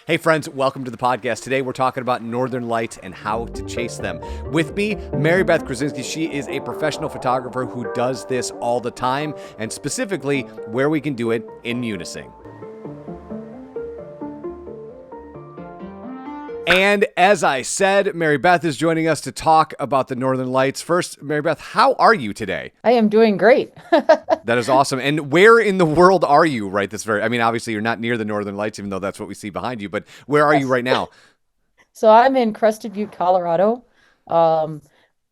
Hey friends, welcome to the podcast. Today we're talking about northern lights and how to chase them. With me, Mary Beth Kiczenski. She is a professional photographer who does this all the time, and specifically where we can do it in Munsing. And as I said, Mary Beth is joining us to talk about the northern lights. First, Mary Beth, how are you today? I am doing great. That is awesome. And where in the world are you right this very, obviously you're not near the northern lights, even though that's what we see behind you, but where are you right now? So I'm in Crested Butte, Colorado. Um,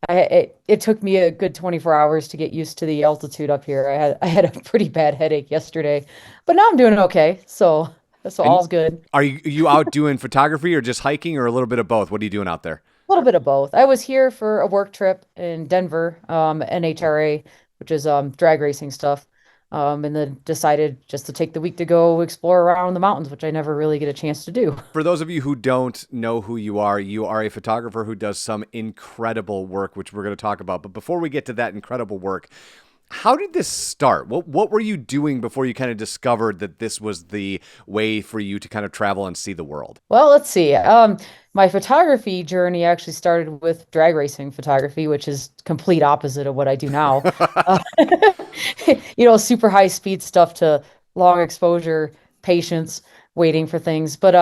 it took me a good 24 hours to get used to the altitude up here. I had a pretty bad headache yesterday, but now I'm doing okay. So And all's good. are you out doing photography or just hiking or a little bit of both? What are you doing out there? A little bit of both. I was here for a work trip in Denver, NHRA, which is drag racing stuff. And then decided just to take the week to go explore around the mountains, which I never really get a chance to do. For those of you who don't know who you are a photographer who does some incredible work, which we're going to talk about. But before we get to that incredible work, how did this start? What were you doing before you kind of discovered that this was the way for you to kind of travel and see the world? Well, let's see. My photography journey actually started with drag racing photography, which is complete opposite of what I do now. Uh, super high speed stuff to long exposure, patience, waiting for things. But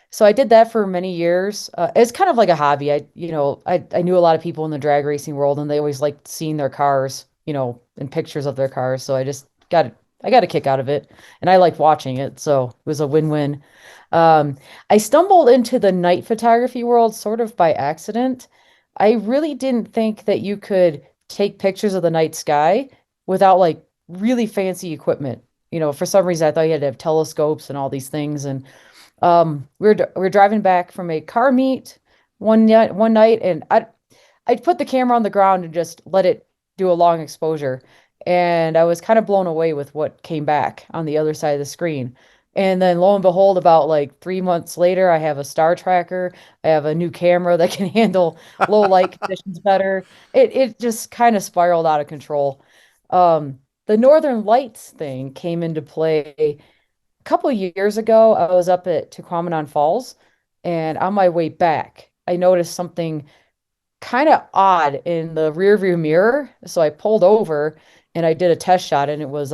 so I did that for many years. It's kind of like a hobby. I knew a lot of people in the drag racing world, and they always liked seeing their cars, and pictures of their cars. So I got a kick out of it, and I liked watching it. So it was a win-win. I stumbled into the night photography world sort of by accident. I really didn't think that you could take pictures of the night sky without like really fancy equipment. For some reason, I thought you had to have telescopes and all these things. And we were driving back from a car meet one night, and I put the camera on the ground and just let it do a long exposure. And I was kind of blown away with what came back on the other side of the screen. And then lo and behold, about like 3 months later, I have a star tracker. I have a new camera that can handle low light conditions better. It just kind of spiraled out of control. The Northern Lights thing came into play a couple of years ago. I was up at Tequamanon Falls, and on my way back, I noticed something kind of odd in the rear view mirror. So I pulled over and I did a test shot, and it was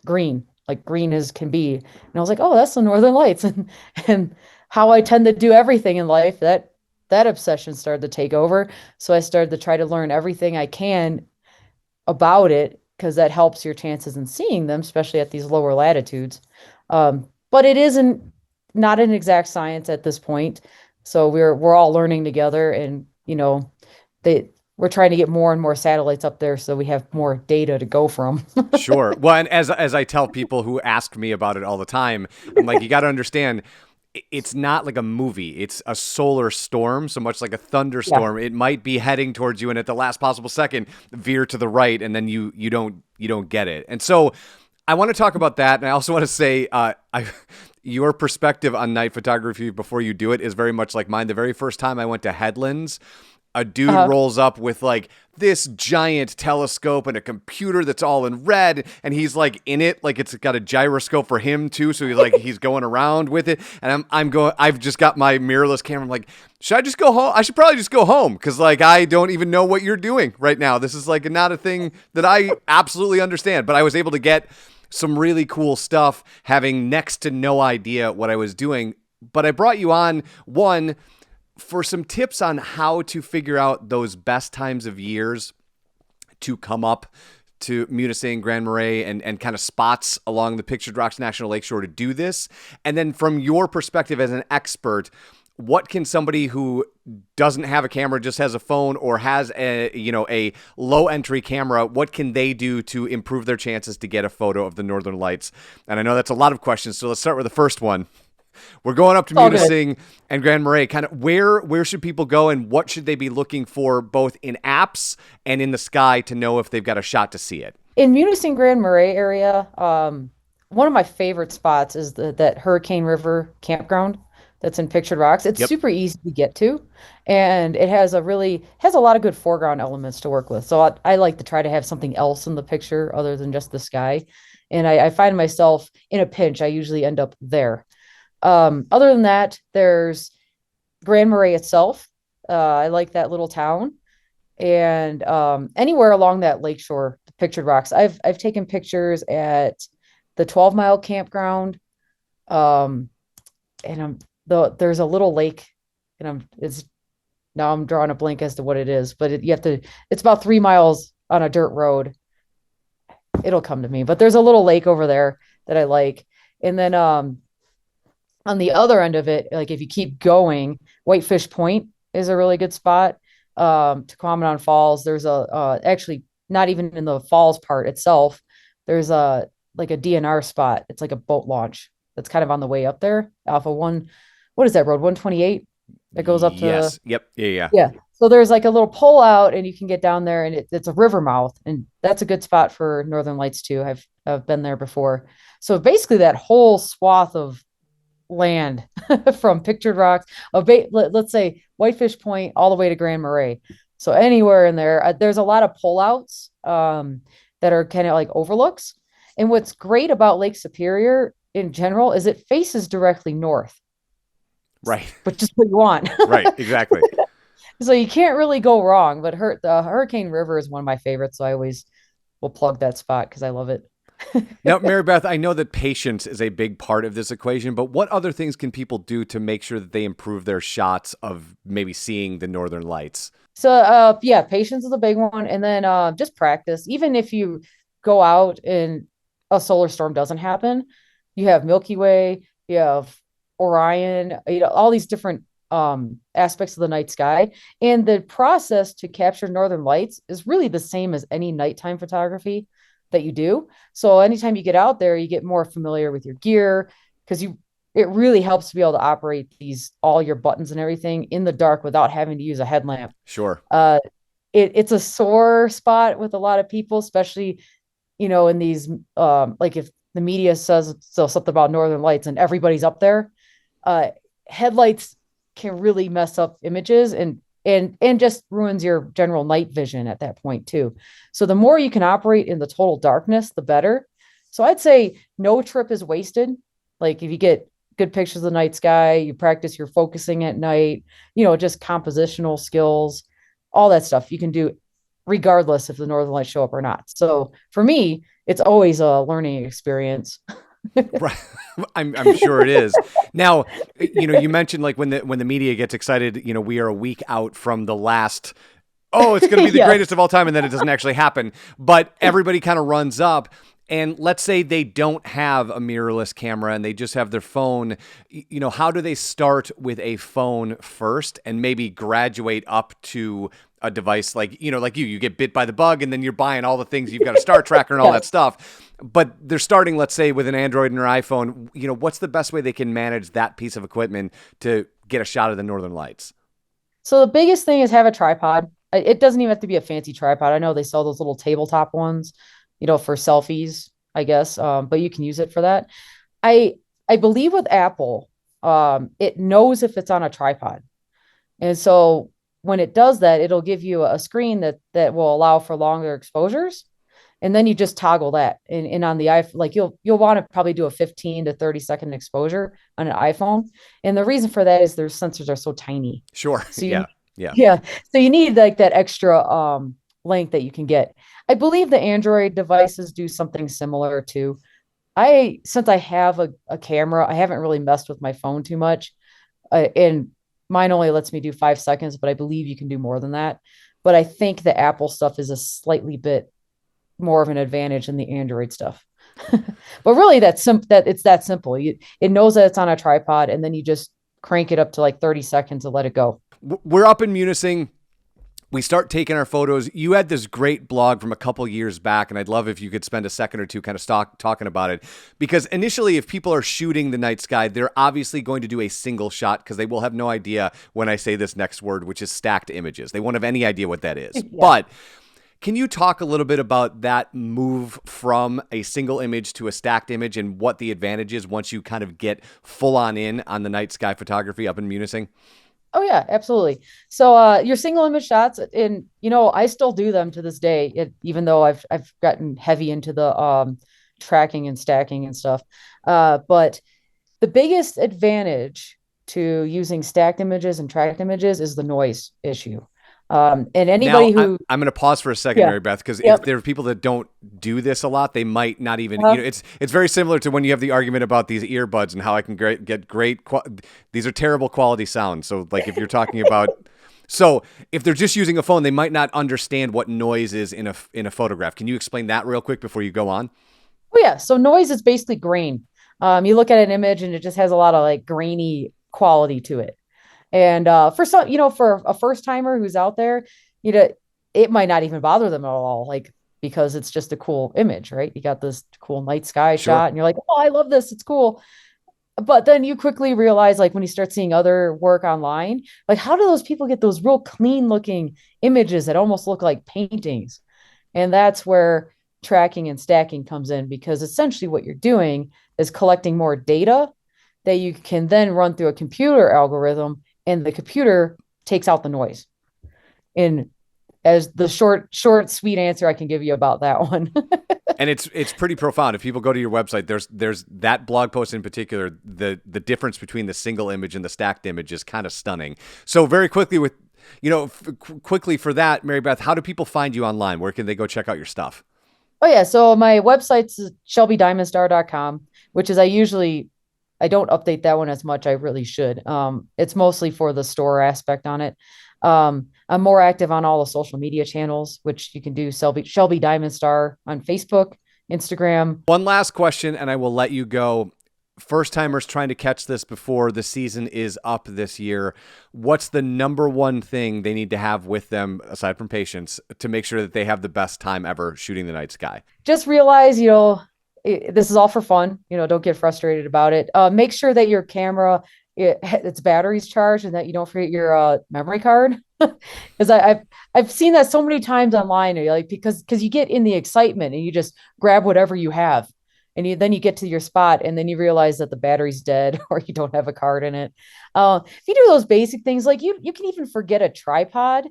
green, like green as can be. And I was like, oh, that's the Northern Lights. And how I tend to do everything in life, that obsession started to take over. So I started to try to learn everything I can about it, because that helps your chances in seeing them, especially at these lower latitudes. But it isn't not an exact science at this point. So we're all learning together, and we're trying to get more and more satellites up there so we have more data to go from. Sure. Well, and as I tell people who ask me about it all the time, I'm like, you got to understand, it's not like a movie. It's a solar storm, so much like a Yeah. thunderstorm. It might be heading towards you, and at the last possible second, veer to the right, and then you don't get it. And so, I want to talk about that, and I also want to say, your perspective on night photography before you do it is very much like mine. The very first time I went to Headlands, a dude Uh-huh. rolls up with like this giant telescope and a computer that's all in red, and he's like in it, like it's got a gyroscope for him too, so he's going around with it, and I've just got my mirrorless camera. I'm like, should I just go home? I should probably just go home, because like I don't even know what you're doing right now. This is like not a thing that I absolutely understand, but I was able to get some really cool stuff having next to no idea what I was doing. But I brought you on, one, for some tips on how to figure out those best times of years to come up to Munsing, Grand Marais, and kind of spots along the Pictured Rocks National Lakeshore to do this. And then from your perspective as an expert, what can somebody who doesn't have a camera, just has a phone, or has a low entry camera, what can they do to improve their chances to get a photo of the Northern Lights? And I know that's a lot of questions, so let's start with the first one. We're going up to All good. Munsing and Grand Marais. Kind of where should people go, and what should they be looking for both in apps and in the sky to know if they've got a shot to see it? In Munising Grand Marais area, one of my favorite spots is that Hurricane River campground that's in Pictured Rocks. It's Yep. super easy to get to, and it has a lot of good foreground elements to work with. So I like to try to have something else in the picture other than just the sky. And I find myself in a pinch, I usually end up there. Other than that, there's Grand Marais itself. I like that little town, and anywhere along that lakeshore, the Pictured Rocks. I've taken pictures at the 12 Mile campground. Um, and there's a little lake, and I'm drawing a blank as to what it is, but you have to. It's about 3 miles on a dirt road. It'll come to me, but there's a little lake over there that I like, and then on the other end of it, like if you keep going, Whitefish Point is a really good spot. Tequamanon Falls, there's a actually not even in the falls part itself, there's a like a DNR spot. It's like a boat launch that's kind of on the way up there. Alpha One, what is that road? 128 that goes up to Yes. Yep. Yeah. Yeah. yeah. So there's like a little pull out, and you can get down there, and it's a river mouth, and that's a good spot for Northern Lights too. I've been there before. So basically, that whole swath of land from Pictured Rocks, let's say Whitefish Point all the way to Grand Marais. So anywhere in there, there's a lot of pullouts that are kind of like overlooks. And what's great about Lake Superior in general is it faces directly north, Right. which is what you want. Right. Exactly. So you can't really go wrong. But the Hurricane River is one of my favorites, so I always will plug that spot because I love it. Now, Mary Beth, I know that patience is a big part of this equation, but what other things can people do to make sure that they improve their shots of maybe seeing the Northern Lights? So yeah, patience is a big one. And then just practice. Even if you go out and a solar storm doesn't happen, you have Milky Way, you have Orion, all these different aspects of the night sky. And the process to capture northern lights is really the same as any nighttime photography that you do. So anytime you get out there, you get more familiar with your gear because it really helps to be able to operate all your buttons and everything in the dark without having to use a headlamp. Sure. It's a sore spot with a lot of people, especially, in these, like if the media says something about Northern Lights and everybody's up there, headlights can really mess up images and just ruins your general night vision at that point too. So the more you can operate in the total darkness, the better. So I'd say no trip is wasted. Like if you get good pictures of the night sky, you practice your focusing at night, just compositional skills, all that stuff you can do regardless if the northern lights show up or not. So for me, it's always a learning experience. Right. I'm sure it is. Now, you mentioned like when the media gets excited, we are a week out from the last, oh, it's going to be the Yeah. greatest of all time. And then it doesn't actually happen. But everybody kind of runs up. And let's say they don't have a mirrorless camera and they just have their phone. How do they start with a phone first and maybe graduate up to a device like you get bit by the bug and then you're buying all the things, you've got a star tracker and all that stuff. But they're starting, let's say, with an Android and their iPhone. What's the best way they can manage that piece of equipment to get a shot of the Northern Lights? So the biggest thing is have a tripod. It doesn't even have to be a fancy tripod. I know they sell those little tabletop ones, for selfies, I guess. But you can use it for that. I believe with Apple, it knows if it's on a tripod. And so when it does that, it'll give you a screen that will allow for longer exposures. And then you just toggle that. And on the iPhone, like you'll want to probably do a 15 to 30-second exposure on an iPhone. And the reason for that is their sensors are so tiny. Sure. So Yeah. yeah. So you need like that extra length that you can get. I believe the Android devices do something similar too. Since I have a camera, I haven't really messed with my phone too much. And mine only lets me do 5 seconds, but I believe you can do more than that. But I think the Apple stuff is a slightly bit more of an advantage than the Android stuff. But really that it's that simple. It knows that it's on a tripod and then you just crank it up to like 30 seconds and let it go. We're up in Munising. We start taking our photos. You had this great blog from a couple years back, and I'd love if you could spend a second or two kind of talking about it. Because initially, if people are shooting the night sky, they're obviously going to do a single shot because they will have no idea when I say this next word, which is stacked images. They won't have any idea what that is. Yeah. But can you talk a little bit about that move from a single image to a stacked image and what the advantage is once you kind of get full on the night sky photography up in Munising? Oh yeah, absolutely. So your single image shots, and I still do them to this day, even though I've gotten heavy into the tracking and stacking and stuff. But The biggest advantage to using stacked images and tracked images is the noise issue. And Now, anybody who, I'm going to pause for a second, yeah, Mary Beth, because if yep, there are people that don't do this a lot, they might not even, uh, it's very similar to when you have the argument about these earbuds and how I can get great, these are terrible quality sound. So, like, if you're talking about, so if they're just using a phone, they might not understand what noise is in a photograph. Can you explain that real quick before you go on? oh yeah. So noise is basically grain. You look at an image and it just has a lot of like grainy quality to it. And for some, for a first timer who's out there, you know, it might not even bother them at all, like because it's just a cool image, right? You got this cool night sky Sure. shot, and you're like, oh, I love this, it's cool. But then you quickly realize, like when you start seeing other work online, like how do those people get those real clean looking images that almost look like paintings? And that's where tracking and stacking comes in because essentially what you're doing is collecting more data that you can then run through a computer algorithm and the computer takes out the noise. And as the short, sweet answer I can give you about that one. And it's pretty profound. If people go to your website, there's that blog post in particular. The difference between the single image and the stacked image is kind of stunning. So very quickly quickly for that, Mary Beth, how do people find you online? Where can they go check out your stuff? Oh yeah, so my website's shelbydiamondstar.com, which is I don't update that one as much. I really should. It's mostly for the store aspect on it. I'm more active on all the social media channels, which you can do Shelby Diamond Star on Facebook, Instagram. One last question, and I will let you go. First timers trying to catch this before the season is up this year. What's the number one thing they need to have with them, aside from patience, to make sure that they have the best time ever shooting the night sky? Just realize, this is all for fun. Don't get frustrated about it. Make sure that your camera, its battery's charged and that you don't forget your memory card. Because I've seen that so many times online, like because you get in the excitement and you just grab whatever you have, and then you get to your spot and then you realize that the battery's dead or you don't have a card in it. If you do those basic things, like you can even forget a tripod.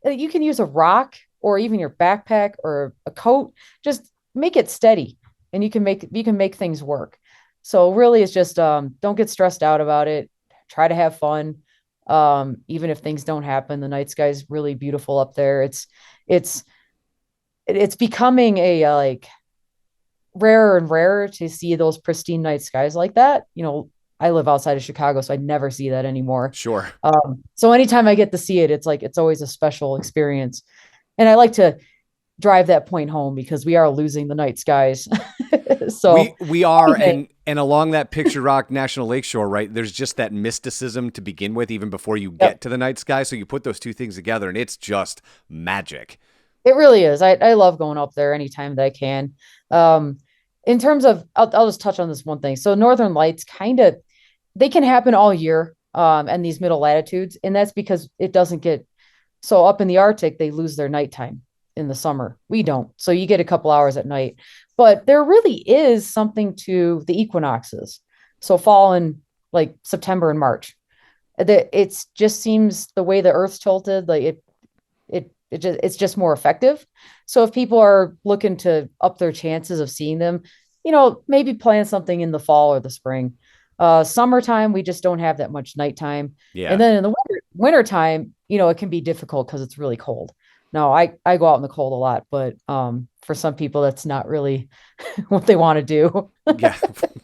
You can use a rock or even your backpack or a coat. Just make it steady, and you can make things work. So really, it's just don't get stressed out about it. Try to have fun. Even if things don't happen, the night sky's really beautiful up there. It's it's becoming a like rarer and rarer to see those pristine night skies like that. I live outside of Chicago, so I never see that anymore. Sure. So anytime I get to see it, it's always a special experience. And I like to drive that point home because we are losing the night skies. So We are, anyway, and along that Pictured Rock National Lakeshore, right? There's just that mysticism to begin with, even before you yep, get to the night sky. So you put those two things together, and it's just magic. it really is. I love going up there anytime that I can. Um, in terms of, I'll just touch on this one thing. So Northern Lights they can happen all year, and these middle latitudes, and that's because it doesn't get so up in the Arctic, they lose their nighttime in the summer. We don't. So you get a couple hours at night. But there really is something to the equinoxes. So fall in like September and March. It's just seems the way the Earth's tilted, like it's just more effective. So if people are looking to up their chances of seeing them, maybe plan something in the fall or the spring. Summertime, we just don't have that much nighttime. And Yeah. then in the wintertime, it can be difficult because it's really cold. No, I go out in the cold a lot, but for some people, that's not really what they want to do. Yeah.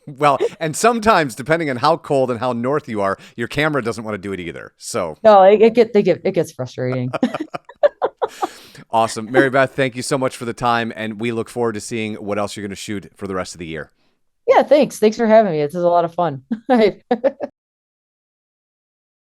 Well, and sometimes, depending on how cold and how north you are, your camera doesn't want to do it either. So No, it gets frustrating. awesome. Mary Beth, thank you so much for the time. And we look forward to seeing what else you're going to shoot for the rest of the year. Yeah, thanks. Thanks for having me. This is a lot of fun.